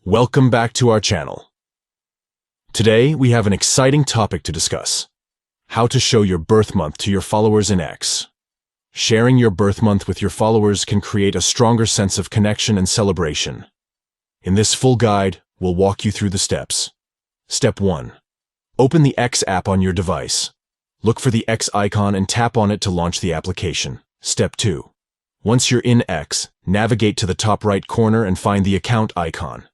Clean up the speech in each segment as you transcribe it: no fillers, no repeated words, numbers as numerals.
Welcome back to our channel. Today, we have an exciting topic to discuss: how to show your birth month to your followers in X. Sharing your birth month with your followers can create a stronger sense of connection and celebration. In this full guide, we'll walk you through the steps. Step 1. Open the X app on your device. Look for the X icon and tap on it to launch the application. Step 2. Once you're in X, navigate to the top right corner and find the account icon.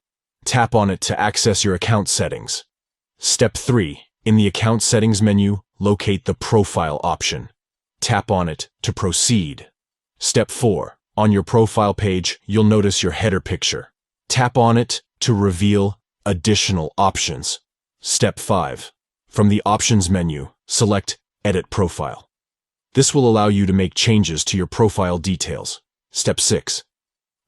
Tap on it to access your account settings. Step 3. In the account settings menu, locate the profile option. Tap on it to proceed. Step 4. On your profile page, you'll notice your header picture. Tap on it to reveal additional options. Step 5. From the options menu, select Edit Profile. This will allow you to make changes to your profile details. Step 6.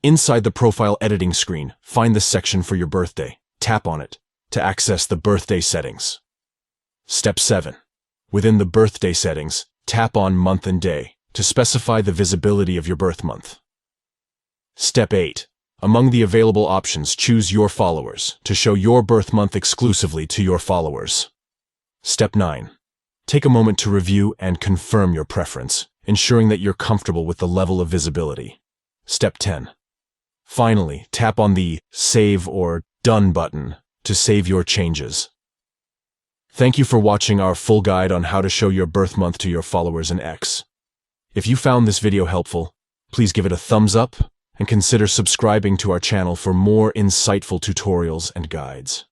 Inside the profile editing screen, find the section for your birthday. Tap on it to access the birthday settings. Step 7. Within the birthday settings, tap on Month and Day to specify the visibility of your birth month. Step 8. Among the available options, choose Your Followers to show your birth month exclusively to your followers. Step 9. Take a moment to review and confirm your preference, ensuring that you're comfortable with the level of visibility. Step 10. Finally, tap on the Save or Done button to save your changes. Thank you for watching our full guide on how to show your birth month to your followers in X. If you found this video helpful, please give it a thumbs up and consider subscribing to our channel for more insightful tutorials and guides.